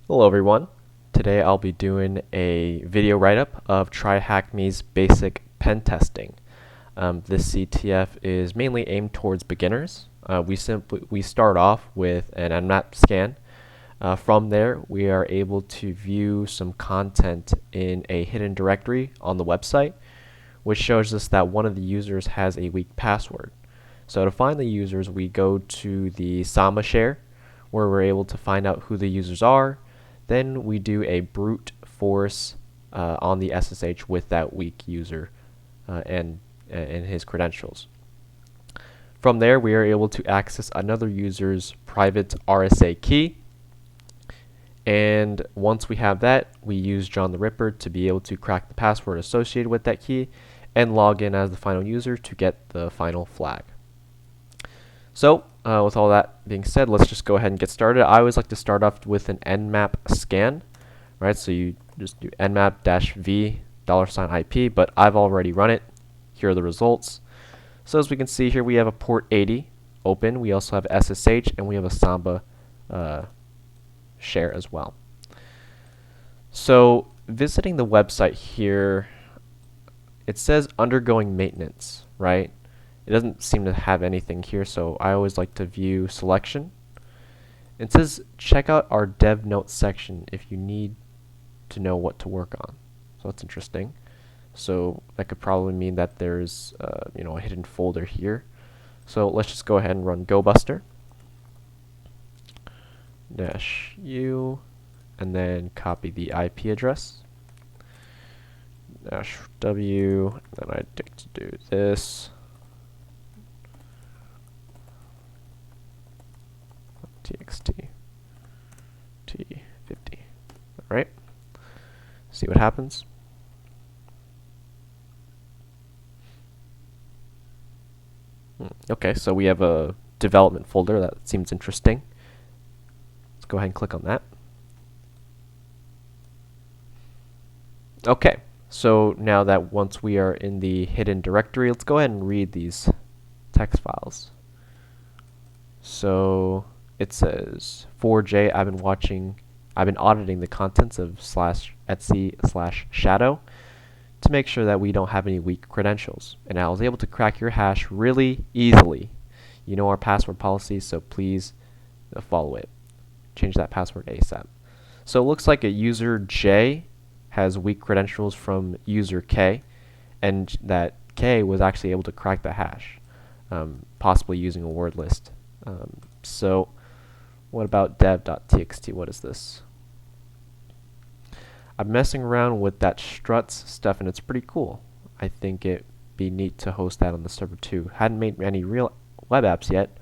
Hello everyone. Today I'll be doing a video write-up of TryHackMe's basic pen testing. This CTF is mainly aimed towards beginners. We start off with an Nmap scan. From there, we are able to view some content in a hidden directory on the website, which shows us that one of the users has a weak password. So to find the users, we go to the Samba share, where we're able to find out who the users are. Then we do a brute force on the SSH with that weak user and his credentials. From there, we are able to access another user's private RSA key. And once we have that, we use John the Ripper to be able to crack the password associated with that key and log in as the final user to get the final flag. So, with all that being said, let's just go ahead and get started. I always like to start off with an nmap scan, right? So you just do nmap-v $IP, but I've already run it. Here are the results. So as we can see here, we have a port 80 open. We also have SSH, and we have a Samba share as well. So visiting the website here, it says undergoing maintenance, right? It doesn't seem to have anything here, so I always like to view selection. It says check out our dev notes section if you need to know what to work on. So that's interesting. So that could probably mean that there's a hidden folder here. So let's just go ahead and run GoBuster -u and then copy the IP address -w, and I think to do this txt t50. Alright, see what happens. Okay, so we have a development folder. That seems interesting. Let's go ahead and click on that. Okay, so now that once we are in the hidden directory, let's go ahead and read these text files. So it says 4J, I've been auditing the contents of /etc/shadow to make sure that we don't have any weak credentials. And I was able to crack your hash really easily. You know our password policy, so please follow it. Change that password ASAP. So it looks like a user J has weak credentials from user K, and that K was actually able to crack the hash, possibly using a word list. So what about dev.txt? What is this? I'm messing around with that struts stuff, and it's pretty cool. I think it'd be neat to host that on the server too. Hadn't made any real web apps yet,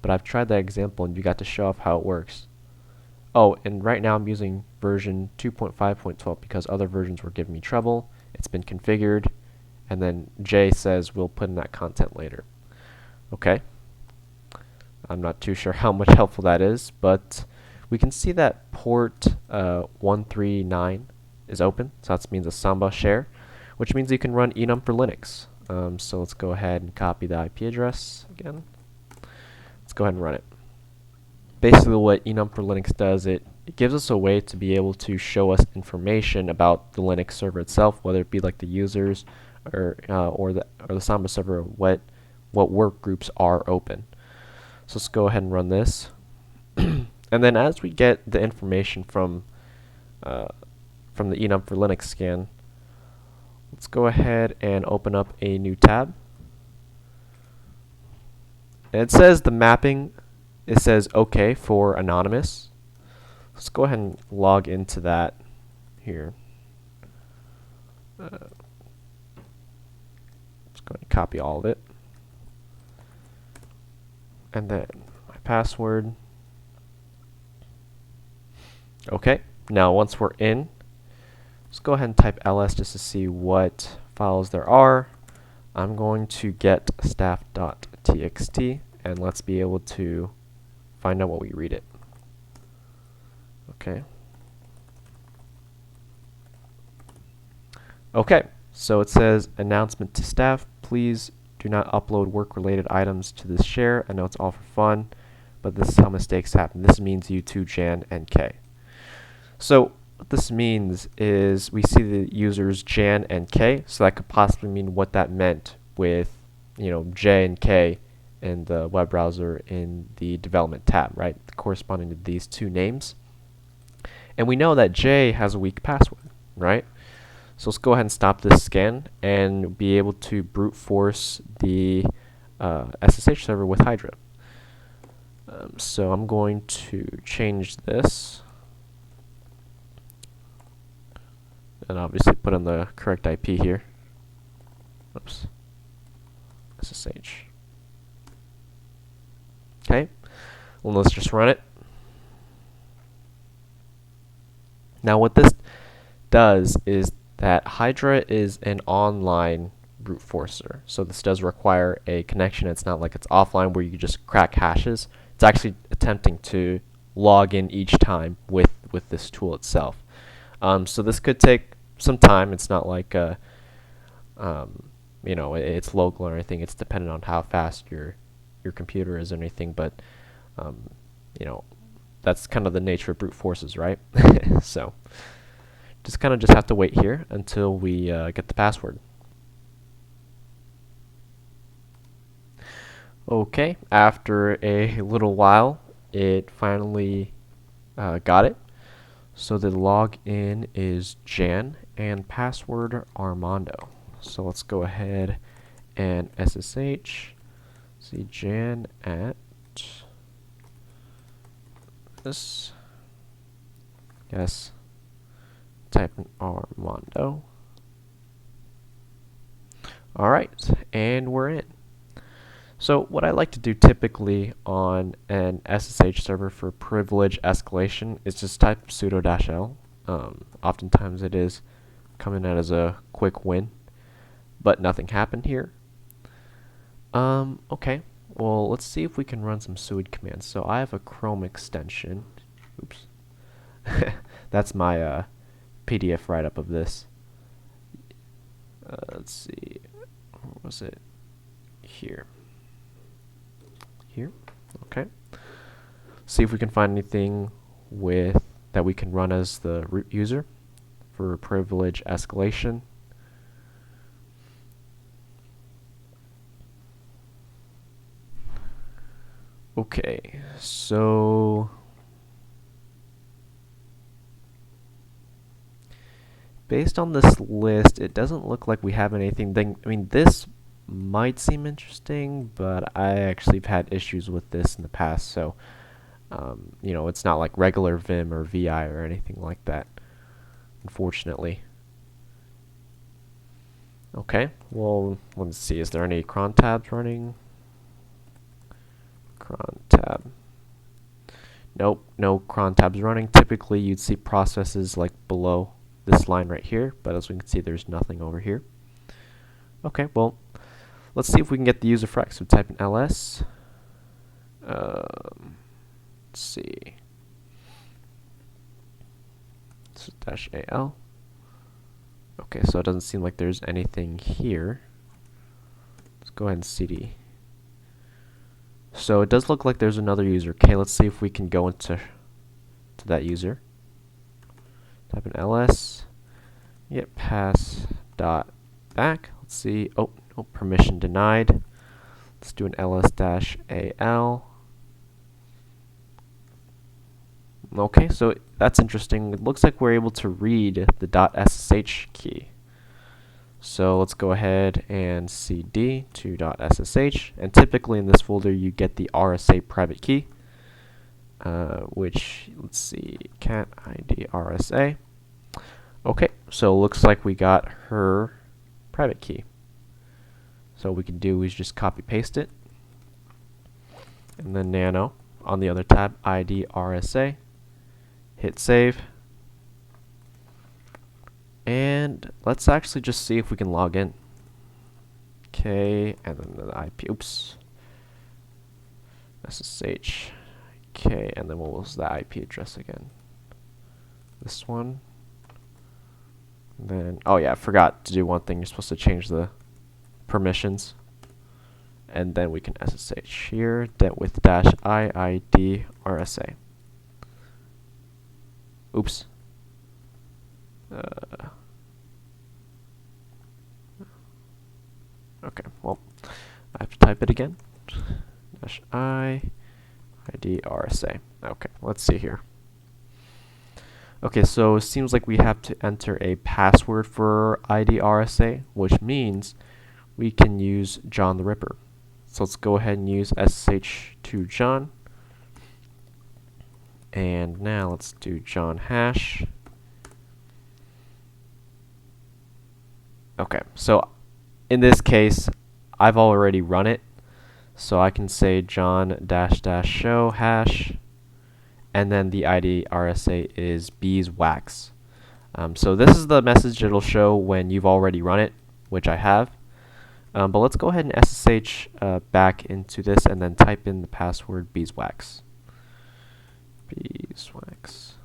but I've tried that example and you got to show off how it works. Oh, and right now I'm using version 2.5.12 because other versions were giving me trouble. It's been configured, and then Jay says we'll put in that content later. Okay. I'm not too sure how much helpful that is, but we can see that port 139 is open, so that means a Samba share, which means you can run enum for Linux. So let's go ahead and copy the IP address again. Let's go ahead and run it. Basically what enum for Linux does, it gives us a way to be able to show us information about the Linux server itself, whether it be like the users or the Samba server, what work groups are open. So let's go ahead and run this. And then as we get the information from the enum for Linux scan, let's go ahead and open up a new tab. And it says the mapping, it says OK for anonymous. Let's go ahead and log into that here. Let's go ahead and copy all of it. And then my password. Okay, now once we're in, let's go ahead and type ls just to see what files there are. I'm going to get staff.txt, and let's be able to find out what we read it. Okay. Okay, so it says announcement to staff, please do not upload work-related items to this share. I know it's all for fun, but this is how mistakes happen. This means you too, Jan and K. So what this means is we see the users Jan and K, so that could possibly mean what that meant with, J and K in the web browser in the development tab, right? Corresponding to these two names. And we know that J has a weak password, right? So let's go ahead and stop this scan and be able to brute force the SSH server with Hydra. So I'm going to change this and obviously put in the correct IP here. Oops. SSH. Okay. Well, let's just run it. Now what this does is that Hydra is an online brute forcer. So this does require a connection. It's not like it's offline where you just crack hashes. It's actually attempting to log in each time with this tool itself. So this could take some time. It's not like it's local or anything. It's dependent on how fast your computer is or anything. But that's kind of the nature of brute forces, right? So just have to wait here until we get the password. Okay, after a little while, it finally got it. So the login is Jan and password Armando. So let's go ahead and SSH. See Jan at this. Yes. Type in Armando. Alright, and we're in. So what I like to do typically on an SSH server for privilege escalation is just type sudo-l. Oftentimes it is coming out as a quick win, but nothing happened here. Okay, well let's see if we can run some sudo commands. So I have a Chrome extension. Oops. That's my PDF write-up of this. Let's see, where was it? Here. Okay. See if we can find anything with that we can run as the root user for privilege escalation. Okay, so based on this list, it doesn't look like we have anything. I mean, this might seem interesting, but I actually have had issues with this in the past, so it's not like regular Vim or VI or anything like that, unfortunately. Okay, well, let's see, is there any cron tabs running? Cron tab. Nope, no cron tabs running. Typically, you'd see processes like below this line right here, but as we can see, there's nothing over here. Okay, well, let's see if we can get the user frac. So type in ls. Let's see. So -al. Okay, so it doesn't seem like there's anything here. Let's go ahead and cd. So it does look like there's another user. Okay, let's see if we can go into that user. Type in ls. Get pass dot back. Let's see. Oh, no, permission denied. Let's do an ls-al. Okay, so that's interesting. It looks like we're able to read the .sh key. So let's go ahead and cd to .sh, and typically in this folder you get the RSA private key, which, let's see, cat id RSA. Okay, so it looks like we got her private key. So what we can do is just copy paste it, and then nano on the other tab, id RSA, hit save, and let's actually just see if we can log in. Okay, and then the IP, oops, SSH, okay, and then what was the IP address again? This one. And then, oh yeah, I forgot to do one thing. You're supposed to change the permissions, and then we can SSH here with -iid RSA. Oops, Okay, well, I have to type it again. -I ID RSA. Okay, let's see here. Okay, so it seems like we have to enter a password for ID RSA, which means we can use John the Ripper. So let's go ahead and use SSH to John. And now let's do John hash. Okay, so in this case, I've already run it. So I can say John -- show hash, and then the ID RSA is beeswax. So this is the message it'll show when you've already run it, which I have. But let's go ahead and SSH back into this and then type in the password beeswax. Beeswax.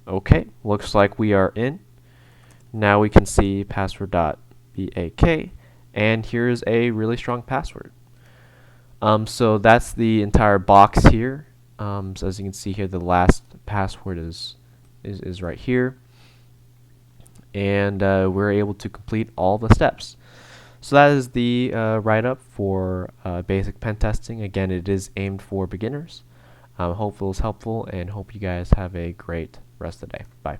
Okay, looks like we are in. Now we can see password.bak, and here's a really strong password. So that's the entire box here. So as you can see here, the last password is right here, and we're able to complete all the steps. So that is the write-up for basic pen testing. Again, it is aimed for beginners. Hopefully it was helpful, and hope you guys have a great rest of the day. Bye.